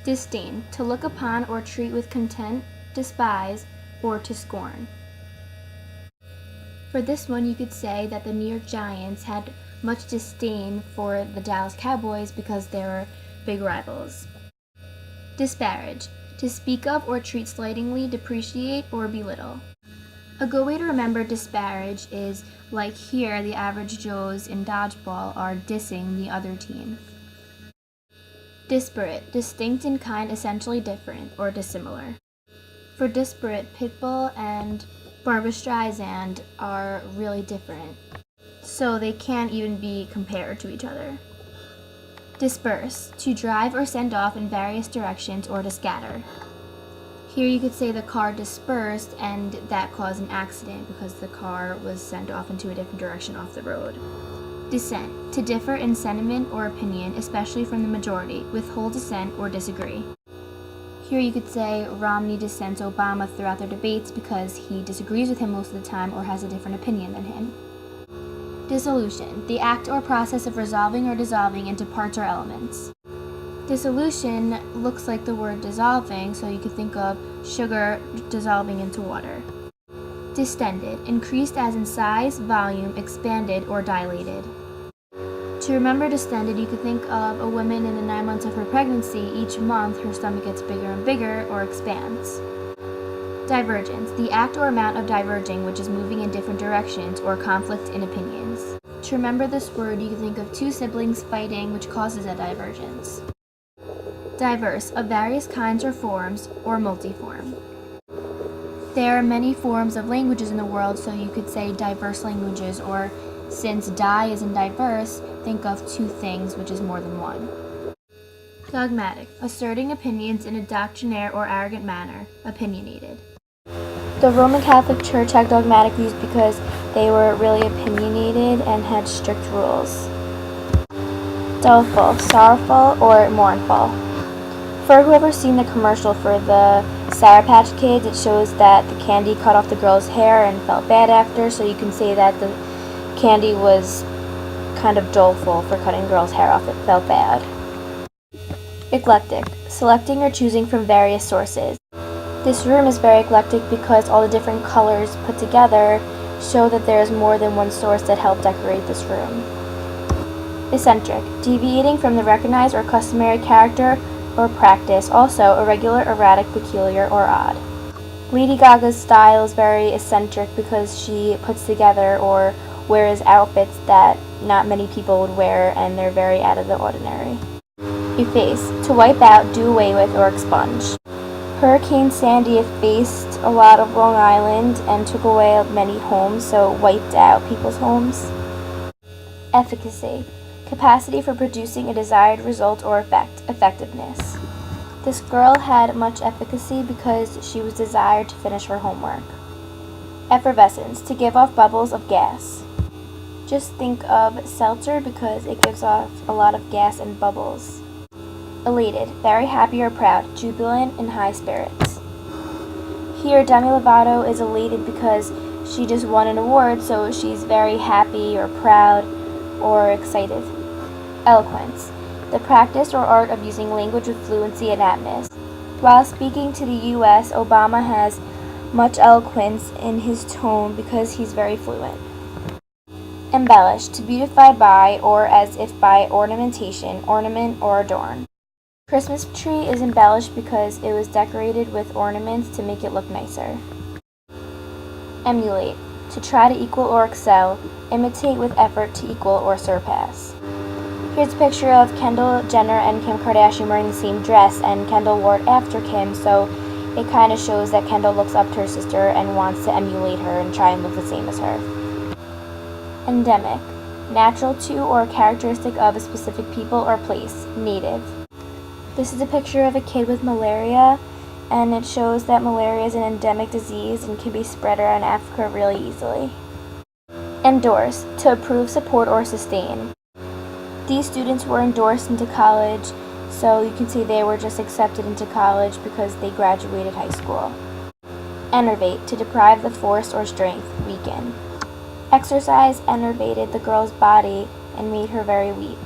Disdain, to look upon or treat with contempt, despise, or to scorn. For this one, you could say that the New York Giants had much disdain for the Dallas Cowboys because they were big rivals. Disparage, to speak of or treat slightingly, depreciate, or belittle. A good way to remember disparage is, like here, the average Joes in dodgeball are dissing the other team. Disparate, distinct in kind, essentially different, or dissimilar. For disparate, Pitbull and Barbra Streisand are really different, so they can't even be compared to each other. Disperse, to drive or send off in various directions or to scatter. Here you could say the car dispersed and that caused an accident because the car was sent off into a different direction off the road. Dissent, to differ in sentiment or opinion, especially from the majority, withhold dissent or disagree. Here you could say Romney dissents Obama throughout their debates because he disagrees with him most of the time or has a different opinion than him. Dissolution, the act or process of resolving or dissolving into parts or elements. Dissolution looks like the word dissolving, so you could think of sugar dissolving into water. Distended, increased as in size, volume, expanded, or dilated. To remember distended, you could think of a woman in the 9 months of her pregnancy. Each month, her stomach gets bigger and bigger or expands. Divergence, the act or amount of diverging, which is moving in different directions or conflict in opinions. To remember this word, you can think of two siblings fighting, which causes a divergence. Diverse, of various kinds or forms, or multiform. There are many forms of languages in the world, so you could say diverse languages, or since die is in diverse, think of two things, which is more than one. Dogmatic, asserting opinions in a doctrinaire or arrogant manner, opinionated. The Roman Catholic Church had dogmatic views because they were really opinionated and had strict rules. Doleful, sorrowful, or mournful. For whoever's seen the commercial for the Sour Patch Kids, it shows that the candy cut off the girl's hair and felt bad after, so you can say that the candy was kind of doleful for cutting girl's hair off. It felt bad. Eclectic, selecting or choosing from various sources. This room is very eclectic because all the different colors put together show that there is more than one source that helped decorate this room. Eccentric, deviating from the recognized or customary character or practice, also irregular, erratic, peculiar, or odd. Lady Gaga's style is very eccentric because she puts together or wears outfits that not many people would wear, and they're very out of the ordinary. Efface, to wipe out, do away with, or expunge. Hurricane Sandy effaced a lot of Long Island and took away many homes, so wiped out people's homes. Efficacy, capacity for producing a desired result or effect, effectiveness. This girl had much efficacy because she was desired to finish her homework. Effervescence, to give off bubbles of gas. Just think of seltzer because it gives off a lot of gas and bubbles. Elated, very happy or proud, jubilant, in high spirits. Here, Demi Lovato is elated because she just won an award, so she's very happy or proud or excited. Eloquence, the practice or art of using language with fluency and aptness. While speaking to the U.S., Obama has much eloquence in his tone because he's very fluent. Embellish, to beautify by or as if by ornamentation, ornament, or adorn. Christmas tree is embellished because it was decorated with ornaments to make it look nicer. Emulate, to try to equal or excel, imitate with effort to equal or surpass. Here's a picture of Kendall Jenner and Kim Kardashian wearing the same dress, and Kendall wore it after Kim, so it kind of shows that Kendall looks up to her sister and wants to emulate her and try and look the same as her. Endemic, natural to or characteristic of a specific people or place, native. This is a picture of a kid with malaria, and it shows that malaria is an endemic disease and can be spread around Africa really easily. Endorse, to approve, support, or sustain. These students were endorsed into college, so you can see they were just accepted into college because they graduated high school. Enervate, to deprive the force or strength, weaken. Exercise enervated the girl's body and made her very weak.